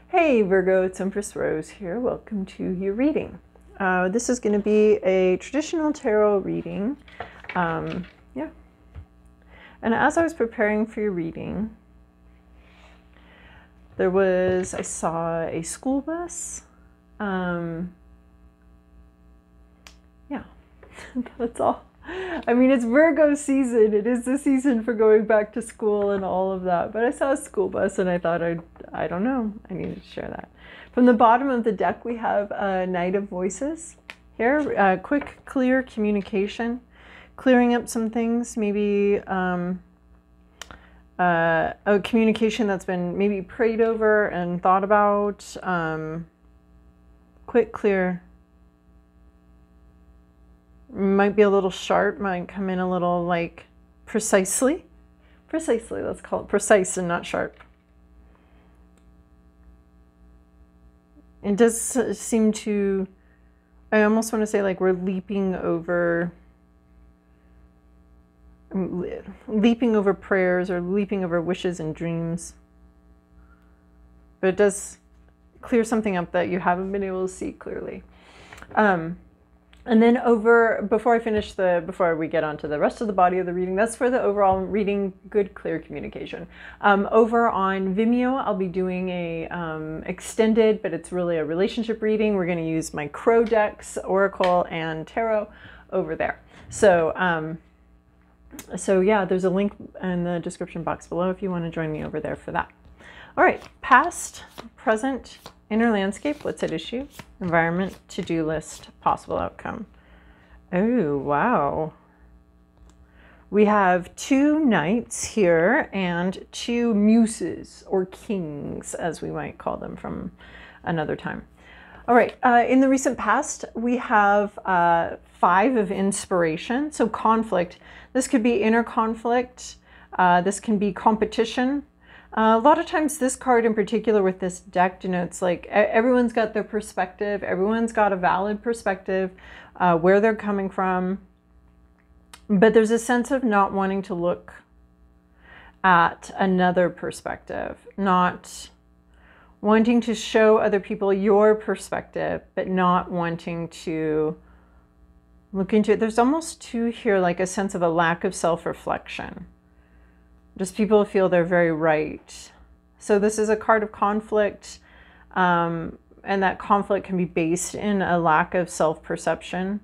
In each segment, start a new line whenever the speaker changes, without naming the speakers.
Hey Virgo, it's Empress Rose here. Welcome to your reading. This is going to be a traditional tarot reading. Yeah. And as I was preparing for your reading, I saw a school bus. Yeah, that's all. I mean, it's Virgo season. It is the season for going back to school and all of that. But I saw a school bus and I thought, I don't know, I needed to share that. From the bottom of the deck, we have a Knight of Voices here. Quick, clear communication, clearing up some things, maybe a communication that's been maybe prayed over and thought about. Quick, clear. Might be a little sharp, might come in a little like precisely, let's call it precise and not sharp. It does seem to, I almost want to say like we're leaping over prayers or leaping over wishes and dreams. But it does clear something up that you haven't been able to see clearly. And then before we get onto the rest of the body of the reading, that's for the overall reading, good, clear communication. Over on Vimeo, I'll be doing a extended, but it's really a relationship reading. We're going to use my Crow decks, Oracle, and Tarot over there. So yeah, there's a link in the description box below if you want to join me over there for that. All right, past, present, inner landscape, what's at issue? Environment, to-do list, possible outcome. Oh, wow. We have two knights here and two muses, or kings, as we might call them from another time. All right, in the recent past, we have 5 of inspiration. So conflict. This could be inner conflict. This can be competition. A lot of times this card in particular with this deck denotes like everyone's got their perspective, everyone's got a valid perspective, where they're coming from, but there's a sense of not wanting to look at another perspective, not wanting to show other people your perspective, but not wanting to look into it. There's almost too here like a sense of a lack of self-reflection. Just people feel they're very right. So this is a card of conflict, and that conflict can be based in a lack of self-perception,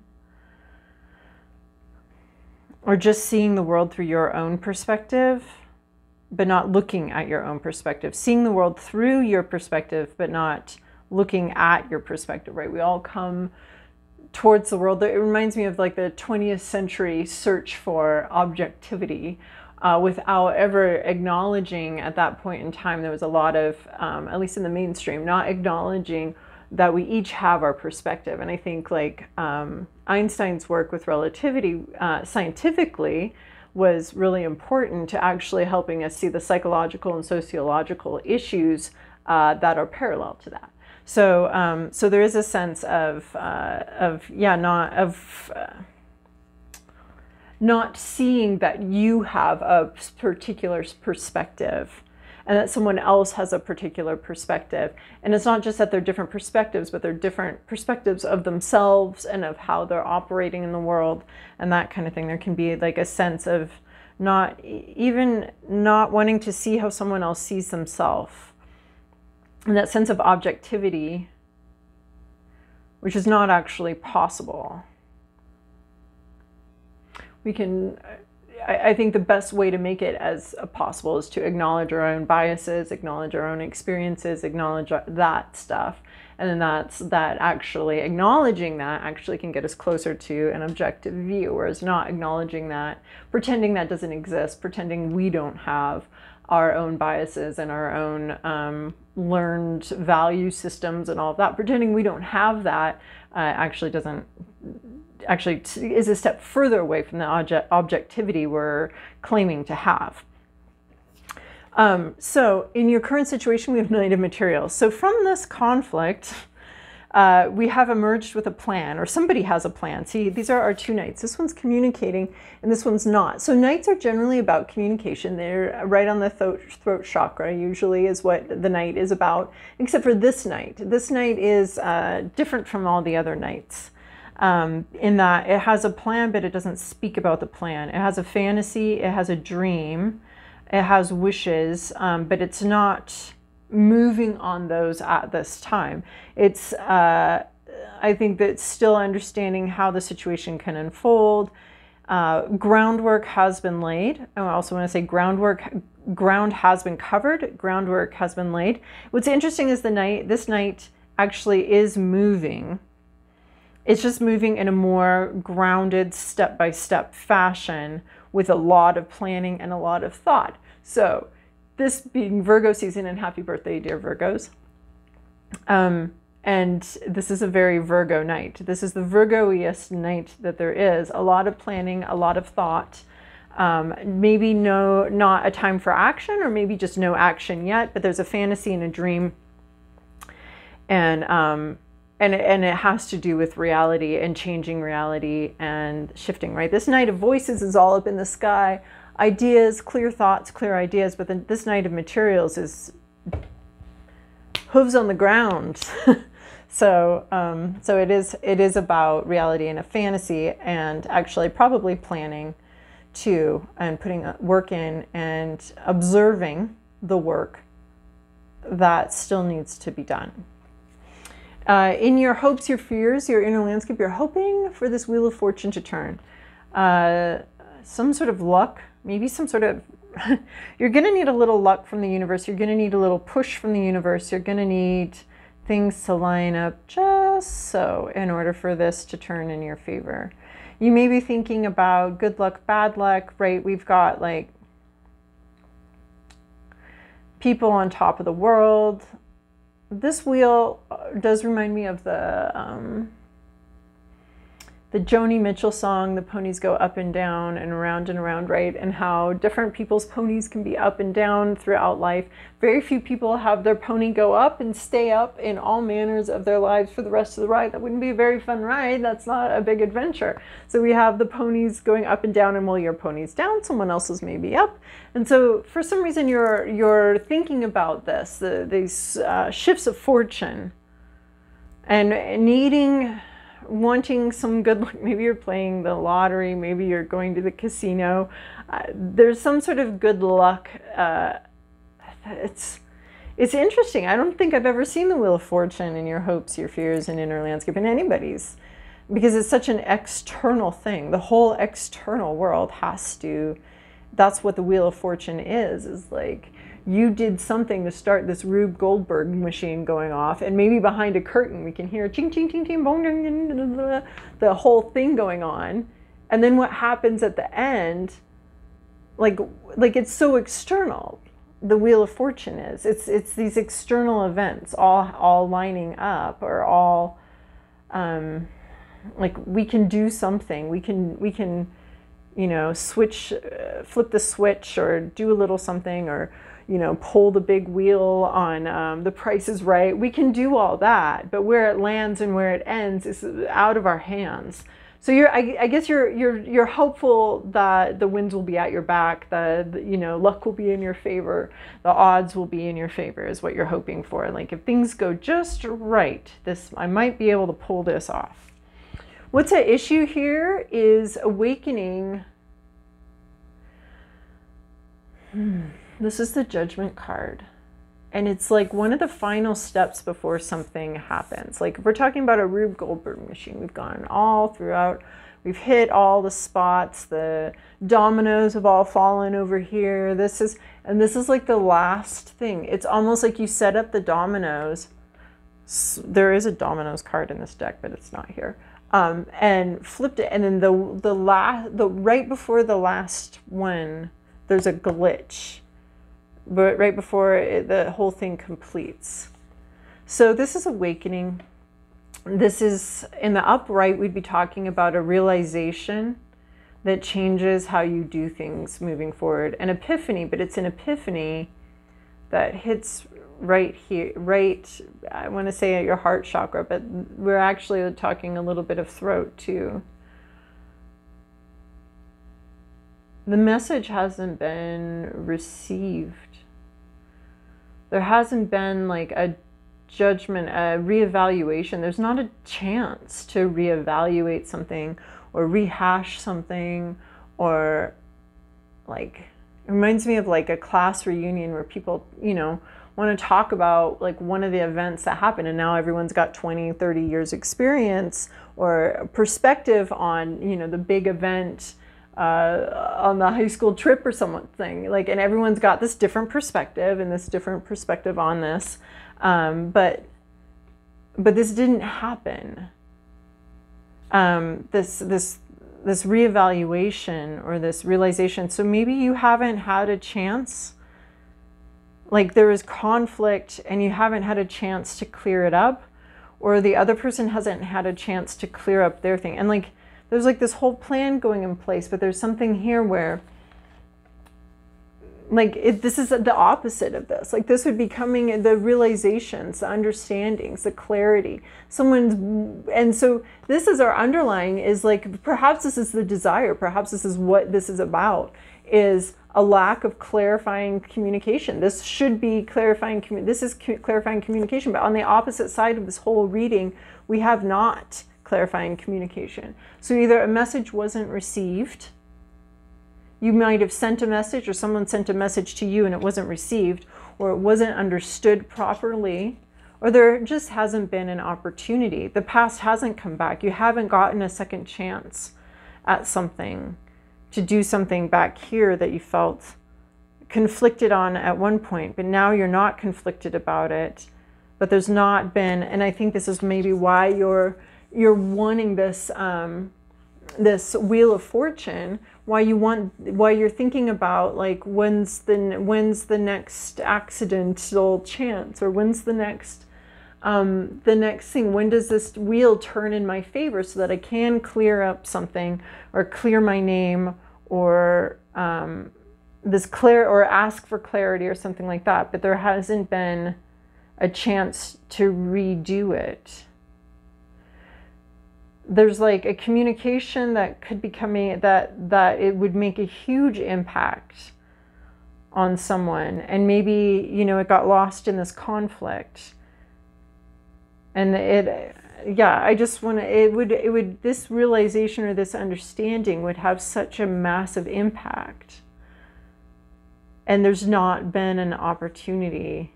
or just seeing the world through your own perspective, but not looking at your own perspective. Seeing the world through your perspective, but not looking at your perspective, right? We all come towards the world. It reminds me of like the 20th century search for objectivity. Without ever acknowledging at that point in time, there was a lot of, at least in the mainstream, not acknowledging that we each have our perspective. And I think like Einstein's work with relativity scientifically was really important to actually helping us see the psychological and sociological issues that are parallel to that. So, so there is a sense of not seeing that you have a particular perspective and that someone else has a particular perspective. And it's not just that they're different perspectives, but they're different perspectives of themselves and of how they're operating in the world and that kind of thing. There can be like a sense of not wanting to see how someone else sees themselves. And that sense of objectivity, which is not actually possible. I think the best way to make it as possible is to acknowledge our own biases, acknowledge our own experiences, acknowledge that stuff. And then acknowledging that actually can get us closer to an objective view, whereas not acknowledging that, pretending that doesn't exist, pretending we don't have our own biases and our own learned value systems and all of that, pretending we don't have that actually is a step further away from the objectivity we're claiming to have. So in your current situation, we have Knight of Materials. So from this conflict, we have emerged with a plan, or somebody has a plan. See, these are our two knights. This one's communicating and this one's not. So knights are generally about communication. They're right on the throat chakra, usually, is what the knight is about, except for this knight. This knight is different from all the other knights. In that it has a plan, but it doesn't speak about the plan. It has a fantasy, it has a dream, it has wishes, but it's not moving on those at this time. It's, I think that it's still understanding how the situation can unfold. Groundwork has been laid. I also want to say ground has been covered, groundwork has been laid. What's interesting is this knight actually is moving. It's just moving in a more grounded, step-by-step fashion with a lot of planning and a lot of thought. So this being Virgo season, and happy birthday, dear Virgos. And this is a very Virgo night. This is the Virgo-iest night that there is. A lot of planning, a lot of thought. Maybe not a time for action, or maybe just no action yet, but there's a fantasy and a dream. And it has to do with reality and changing reality and shifting, right? This Knight of Voices is all up in the sky. Ideas, clear thoughts, clear ideas. But then this Knight of Materials is hooves on the ground. So it is about reality and a fantasy, and actually probably planning too, and putting work in and observing the work that still needs to be done. In your hopes, your fears, your inner landscape, you're hoping for this Wheel of Fortune to turn. Some sort of luck, maybe some sort of, you're going to need a little luck from the universe. You're going to need a little push from the universe. You're going to need things to line up just so in order for this to turn in your favor. You may be thinking about good luck, bad luck, right? We've got like people on top of the world. This wheel does remind me of the Joni Mitchell song, The Ponies Go Up and Down and Around, right? And how different people's ponies can be up and down throughout life. Very few people have their pony go up and stay up in all manners of their lives for the rest of the ride. That wouldn't be a very fun ride. That's not a big adventure. So we have the ponies going up and down, and while your pony's down, someone else's may be up. And so for some reason you're thinking about this, these shifts of fortune, and wanting some good luck. Maybe you're playing the lottery, maybe you're going to the casino. There's some sort of good luck. It's interesting. I don't think I've ever seen the Wheel of Fortune in your hopes, your fears, and inner landscape, in anybody's, because it's such an external thing. The whole external world has to, that's what the Wheel of Fortune is like, you did something to start this Rube Goldberg machine going off, and maybe behind a curtain we can hear ching, ching, ching, ching, bong, ding, ding, ding, ding, the whole thing going on. And then what happens at the end, like it's so external. The Wheel of Fortune is. It's these external events all lining up, or all like we can do something. We can flip the switch, or do a little something, or pull the big wheel on The Price is Right. We can do all that, but where it lands and where it ends is out of our hands. So I guess you're hopeful that the winds will be at your back, luck will be in your favor, the odds will be in your favor, is what you're hoping for. Like, if things go just right, I might be able to pull this off. What's at issue here is awakening. This is the Judgment card. And it's like one of the final steps before something happens. Like, if we're talking about a Rube Goldberg machine, we've gone all throughout. We've hit all the spots. The dominoes have all fallen over here. This is like the last thing. It's almost like you set up the dominoes. There is a dominoes card in this deck, but it's not here. And flipped it. And then the right before the last one, there's a glitch. But right before the whole thing completes. So this is awakening. This is, in the upright, we'd be talking about a realization that changes how you do things moving forward. An epiphany, but it's an epiphany that hits right here, right, I want to say at your heart chakra, but we're actually talking a little bit of throat too. The message hasn't been received. There hasn't been like a judgment, a reevaluation. There's not a chance to reevaluate something or rehash something, or like, it reminds me of like a class reunion where people, you know, want to talk about like one of the events that happened, and now everyone's got 20, 30 years experience or perspective on, you know, the big event on the high school trip or something, like, and everyone's got this different perspective and this different perspective on this, but this didn't happen. This reevaluation or this realization. So maybe you haven't had a chance, like there is conflict and you haven't had a chance to clear it up, or the other person hasn't had a chance to clear up their thing. And like, there's like this whole plan going in place, but there's something here where like this is the opposite of this. Like this would be coming, the realizations, the understandings, the clarity. And so this is our underlying, is like, perhaps this is the desire, perhaps this is what this is about, is a lack of clarifying communication. This should be clarifying, this is clarifying communication, but on the opposite side of this whole reading, we have not clarifying communication. So either a message wasn't received, you might have sent a message, or someone sent a message to you and it wasn't received, or it wasn't understood properly, or there just hasn't been an opportunity. The past hasn't come back. You haven't gotten a second chance at something, to do something back here that you felt conflicted on at one point, but now you're not conflicted about it. But there's not been, and I think this is maybe why you're wanting this this Wheel of Fortune, why you're thinking about like, when's the next accidental chance, or when's the next thing, when does this wheel turn in my favor so that I can clear up something, or clear my name, or or ask for clarity or something like that. But there hasn't been a chance to redo it. There's like a communication that could be coming, that it would make a huge impact on someone, and maybe, you know, it got lost in this conflict, and I just want to, this realization or this understanding would have such a massive impact, and there's not been an opportunity.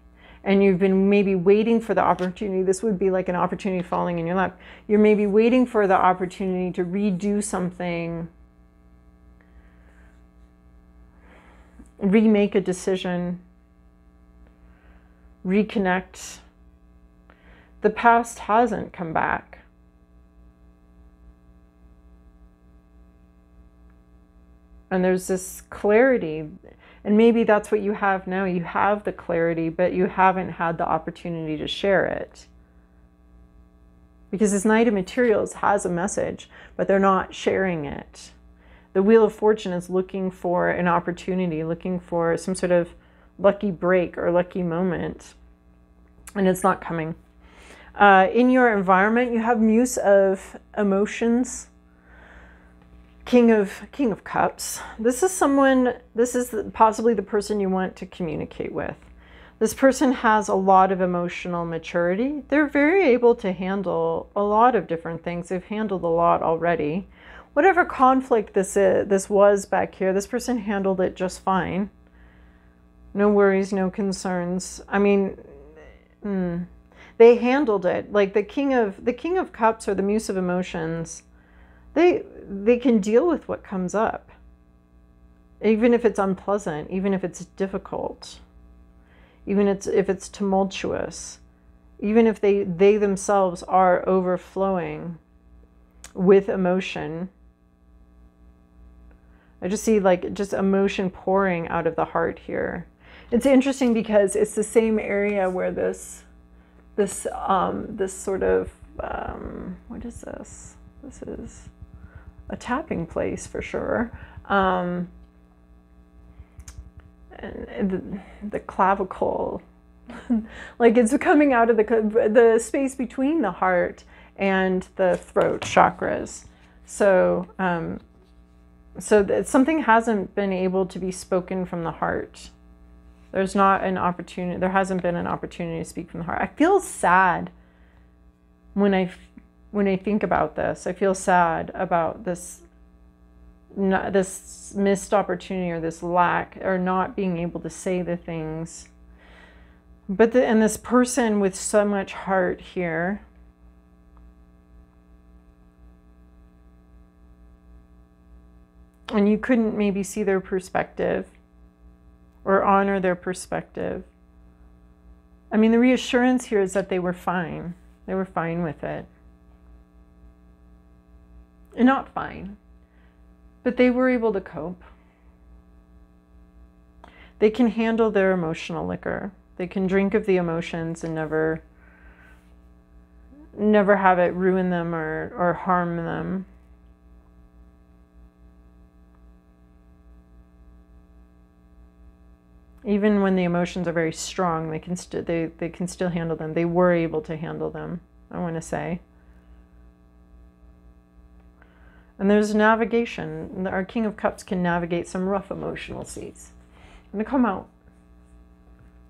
And you've been maybe waiting for the opportunity. This would be like an opportunity falling in your lap. You're maybe waiting for the opportunity to redo something, remake a decision, reconnect. The past hasn't come back. And there's this clarity. And maybe that's what you have now. You have the clarity, but you haven't had the opportunity to share it. Because this Knight of Materials has a message, but they're not sharing it. The Wheel of Fortune is looking for an opportunity, looking for some sort of lucky break or lucky moment, and it's not coming. In your environment, you have Muse of Emotions, King of Cups. This is possibly the person you want to communicate with. This person has a lot of emotional maturity. They're very able to handle a lot of different things. They've handled a lot already. Whatever conflict this was back here, this person handled it just fine. No worries, no concerns. I mean, they handled it. Like the King of Cups or the Muse of Emotions, they can deal with what comes up, even if it's unpleasant, even if it's difficult, even if it's tumultuous, even if they themselves are overflowing with emotion. I just see like just emotion pouring out of the heart here. It's interesting because it's the same area where this sort of what is this? This is a tapping place for sure. And the clavicle Like it's coming out of the space between the heart and the throat chakras. So, so that something hasn't been able to be spoken from the heart. There's not an opportunity. There hasn't been an opportunity to speak from the heart. I feel sad when I think about this. I feel sad about this missed opportunity, or this lack, or not being able to say the things. But and this person with so much heart here, and you couldn't maybe see their perspective or honor their perspective. I mean, the reassurance here is that they were fine. They were fine with it. And not fine, but they were able to cope. They can handle their emotional liquor. They can drink of the emotions and never have it ruin them or harm them. Even when the emotions are very strong, they can still handle them. They were able to handle them, I want to say. And there's navigation. Our King of Cups can navigate some rough emotional seas and to come out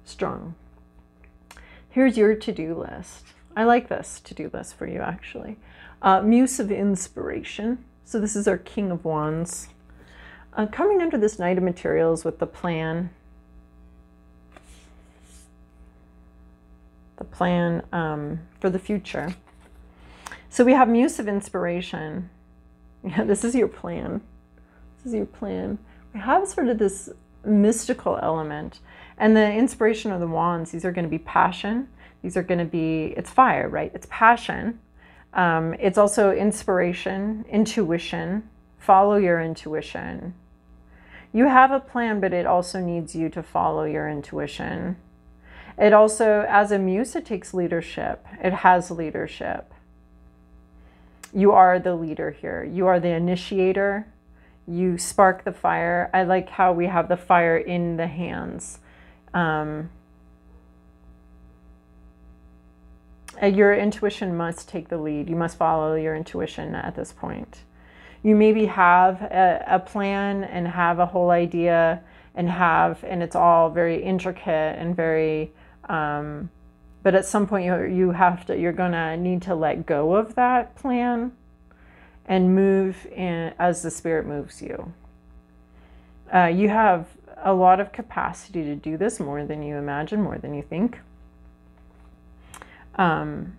strong. Here's your to-do list. I like this to-do list for you, actually. Muse of Inspiration. So this is our King of Wands. Coming under this Knight of Materials with the plan. The plan for the future. So we have Muse of Inspiration. Yeah, this is your plan. This is your plan. We have sort of this mystical element. And the inspiration of the wands, these are going to be passion. These are going to be, it's fire, right? It's passion. It's also inspiration, intuition. Follow your intuition. You have a plan, but it also needs you to follow your intuition. It also, as a muse, it takes leadership. It has leadership. You are the leader here. You are the initiator. You spark the fire. I like how we have the fire in the hands. Your intuition must take the lead. You must follow your intuition at this point. You maybe have a plan and have a whole idea and it's all very intricate and very, but at some point you're gonna need to let go of that plan and move in as the spirit moves you. You have a lot of capacity to do this, more than you imagine, more than you think. And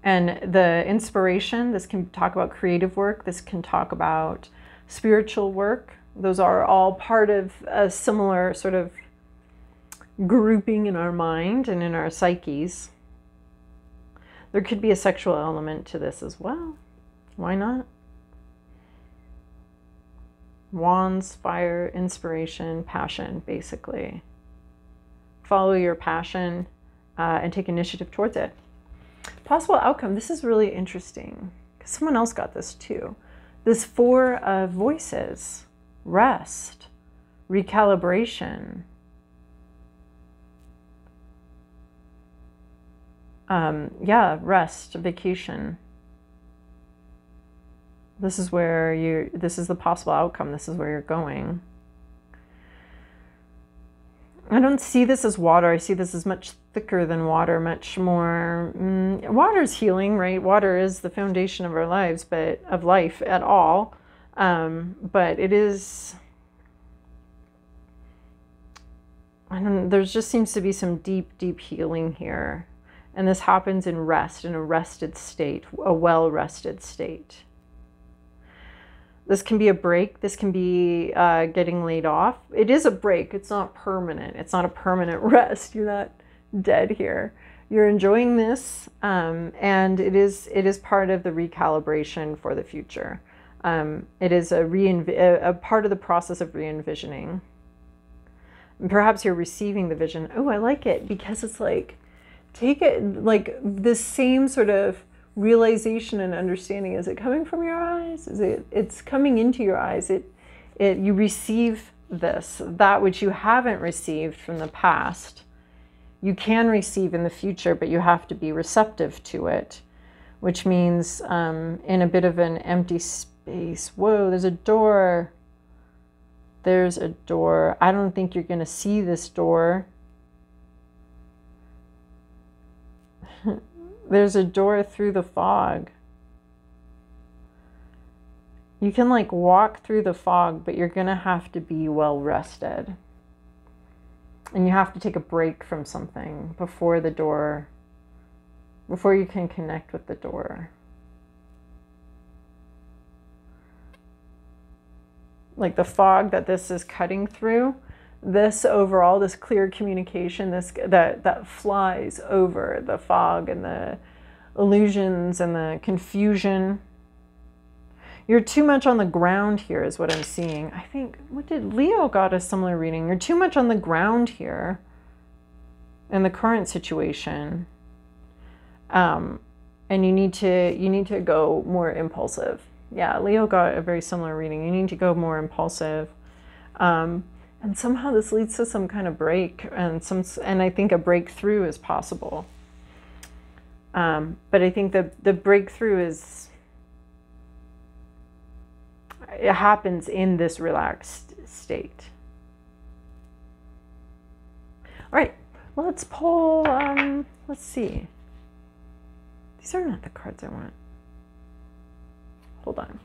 the inspiration, this can talk about creative work. This can talk about spiritual work. Those are all part of a similar sort of grouping in our mind and in our psyches. There could be a sexual element to this as well. Why not? Wands, fire, inspiration, passion, basically. Follow your passion and take initiative towards it. Possible outcome. This is really interesting because someone else got this too. This 4 of voices, rest, recalibration. Yeah, rest, vacation. This is where this is the possible outcome. This is where you're going. I don't see this as water. I see this as much thicker than water, much more. Water is healing, right? Water is the foundation of our lives, but of life at all. But it is, I don't know, there just seems to be some deep, deep healing here. And this happens in rest, in a rested state, a well-rested state. This can be a break. This can be getting laid off. It is a break. It's not permanent. It's not a permanent rest. You're not dead here. You're enjoying this, and it is part of the recalibration for the future. It is a part of the process of re-envisioning. And perhaps you're receiving the vision. Oh, I like it because it's like, take it like this same sort of realization and understanding. Is it coming from your eyes? It's coming into your eyes. You receive this, that which you haven't received from the past. you can receive in the future, but you have to be receptive to it, which means in a bit of an empty space. Whoa, there's a door. There's a door. I don't think you're going to see this door. There's a door through the fog. You can like walk through the fog, but you're going to have to be well rested. And you have to take a break from something before the door, before you can connect with the door. Like the fog that this is cutting through, this overall, this clear communication, this that flies over the fog and the illusions and the confusion. You're too much on the ground here is what I'm seeing. I think, what did Leo got a similar reading? You're too much on the ground here in the current situation. And you need to go more impulsive. Yeah, Leo got a very similar reading. You need to go more impulsive. And somehow this leads to some kind of break, and I think a breakthrough is possible. But I think the breakthrough it happens in this relaxed state. All right, let's pull, let's see. These are not the cards I want. Hold on.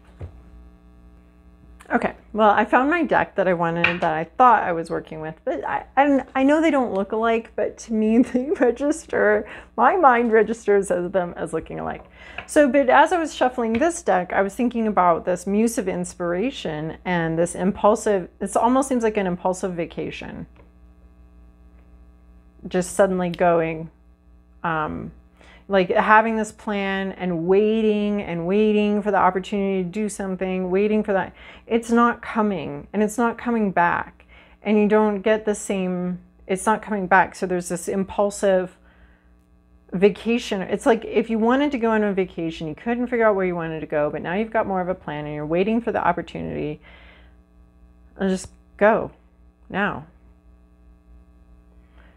Okay, well, I found my deck that I wanted, that I thought I was working with, but I know they don't look alike, but to me they register, my mind registers as them as looking alike. So, but as I was shuffling this deck, I was thinking about this muse of inspiration and this impulsive, it almost seems like an impulsive vacation. Just suddenly going, like having this plan and waiting for the opportunity to do something, waiting for that. It's not coming, and it's not coming back, and you don't get the same, it's not coming back. So there's this impulsive vacation. It's like if you wanted to go on a vacation, you couldn't figure out where you wanted to go, but now you've got more of a plan and you're waiting for the opportunity. And just go now.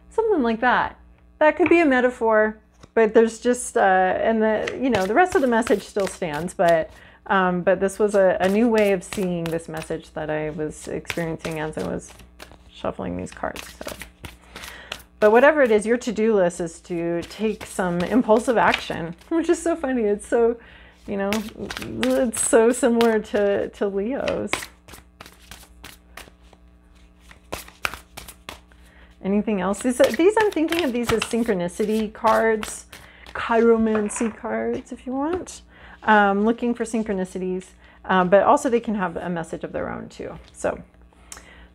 Something like that. That could be a metaphor. But there's just, and the rest of the message still stands, but this was a new way of seeing this message that I was experiencing as I was shuffling these cards. So, but whatever it is, your to-do list is to take some impulsive action, which is so funny. It's so, it's so similar to Leo's. Anything else? These I'm thinking of these as synchronicity cards, chiromancy cards, if you want. Looking for synchronicities, but also they can have a message of their own too. So,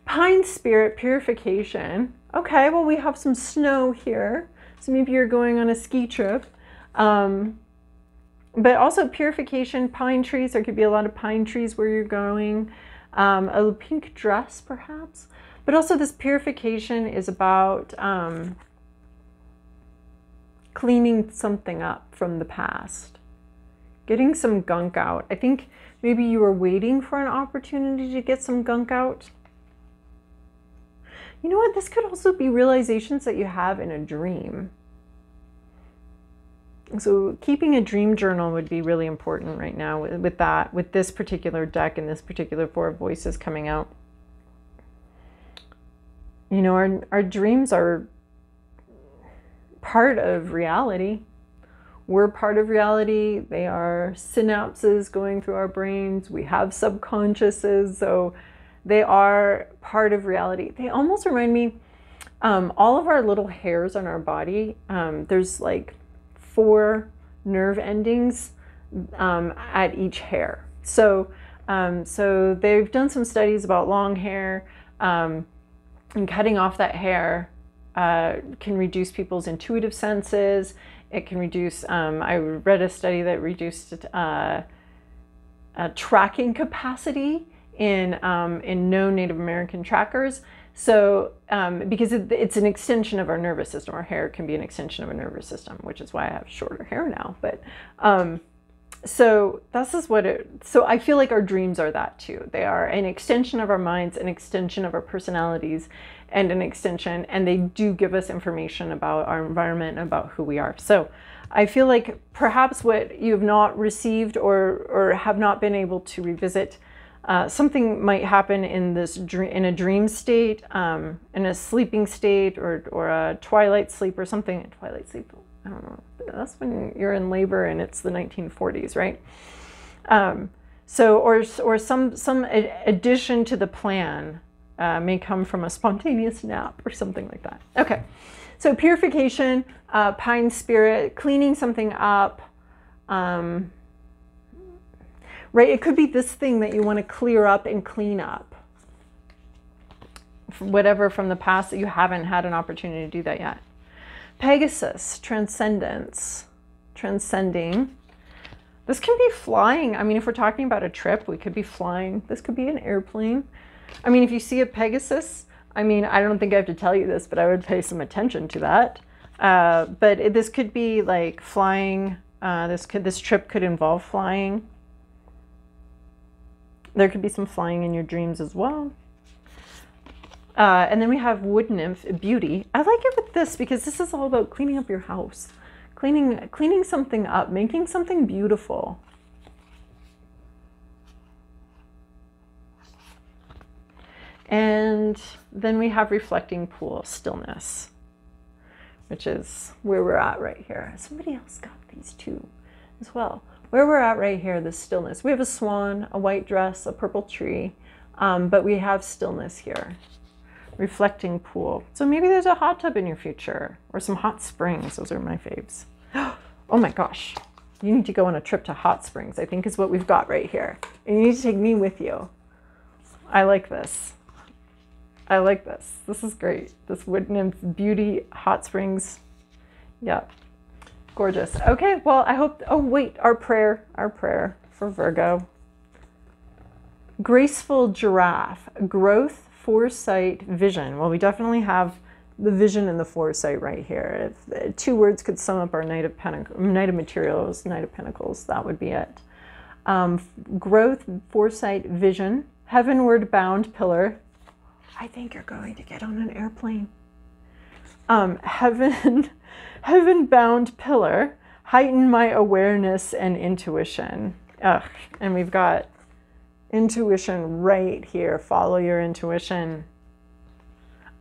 pine spirit purification. Okay, well we have some snow here, so maybe you're going on a ski trip. But also purification, pine trees. There could be a lot of pine trees where you're going. A pink dress, perhaps. But also this purification is about cleaning something up from the past, getting some gunk out. I think maybe you were waiting for an opportunity to get some gunk out. You know what? This could also be realizations that you have in a dream. So keeping a dream journal would be really important right now with this particular deck and this particular Four of Voices coming out. Our dreams are part of reality. We're part of reality. They are synapses going through our brains. We have subconsciouses, so they are part of reality. They almost remind me, all of our little hairs on our body, there's like 4 nerve endings at each hair. So they've done some studies about long hair, and cutting off that hair can reduce people's intuitive senses. It can reduce, I read a study that reduced tracking capacity in no Native American trackers. So, because it's an extension of our nervous system. Our hair can be an extension of our nervous system, which is why I have shorter hair now. But So this is what so I feel like our dreams are that too. They are an extension of our minds, an extension of our personalities, and an extension, and they do give us information about our environment and about who we are. So I feel like perhaps what you have not received or have not been able to revisit, something might happen in this in a dream state, in a sleeping state, or a twilight sleep or something. Twilight sleep, I don't know. That's when you're in labor and it's the 1940s, right? So, or some addition to the plan may come from a spontaneous nap or something like that. Okay, so purification, pine spirit, cleaning something up, right? It could be this thing that you want to clear up and clean up, whatever from the past that you haven't had an opportunity to do that yet. Pegasus, transcendence, transcending. This can be flying. I mean, if we're talking about a trip, we could be flying. This could be an airplane. I mean, if you see a Pegasus, I mean, I don't think I have to tell you this, but I would pay some attention to that. But this could be like flying. This trip could involve flying. There could be some flying in your dreams as well. And then we have wood nymph, beauty. I like it with this because this is all about cleaning up your house, cleaning something up, making something beautiful. And then we have reflecting pool, stillness, which is where we're at right here. Somebody else got these two as well. Where we're at right here, the stillness. We have a swan, a white dress, a purple tree, but we have stillness here. Reflecting pool. So maybe there's a hot tub in your future, or some hot springs. Those are my faves. Oh my gosh. You need to go on a trip to hot springs, I think is what we've got right here. And you need to take me with you. I like this. I like this. This is great. This wood nymph, beauty, hot springs. Yeah. Gorgeous. Okay, well, I hope, oh wait, our prayer for Virgo. Graceful giraffe, growth, foresight, vision. Well, we definitely have the vision and the foresight right here. If two words could sum up our Knight of Materials, Knight of Pentacles, that would be it. Growth, foresight, vision, heavenward bound pillar. I think you're going to get on an airplane. Heaven bound pillar, heighten my awareness and intuition. Ugh. And we've got intuition right here. Follow your intuition.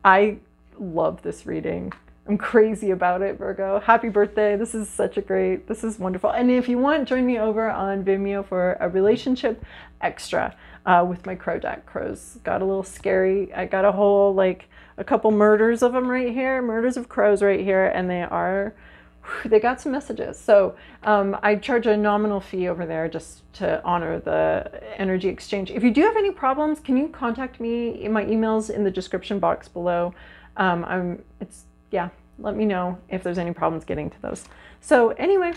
I love this reading. I'm crazy about it, Virgo. Happy birthday. This is this is wonderful. And if you want, join me over on Vimeo for a relationship extra with my crow deck. Crows got a little scary. I got a whole, like, a couple murders of them right here, murders of crows right here, and they got some messages. So I charge a nominal fee over there just to honor the energy exchange. If you do have any problems, can you contact me? My email's in the description box below. Let me know if there's any problems getting to those. So anyway,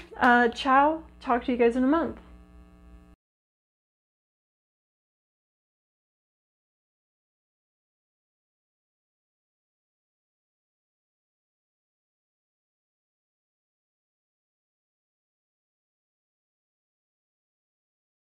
ciao. Talk to you guys in a month.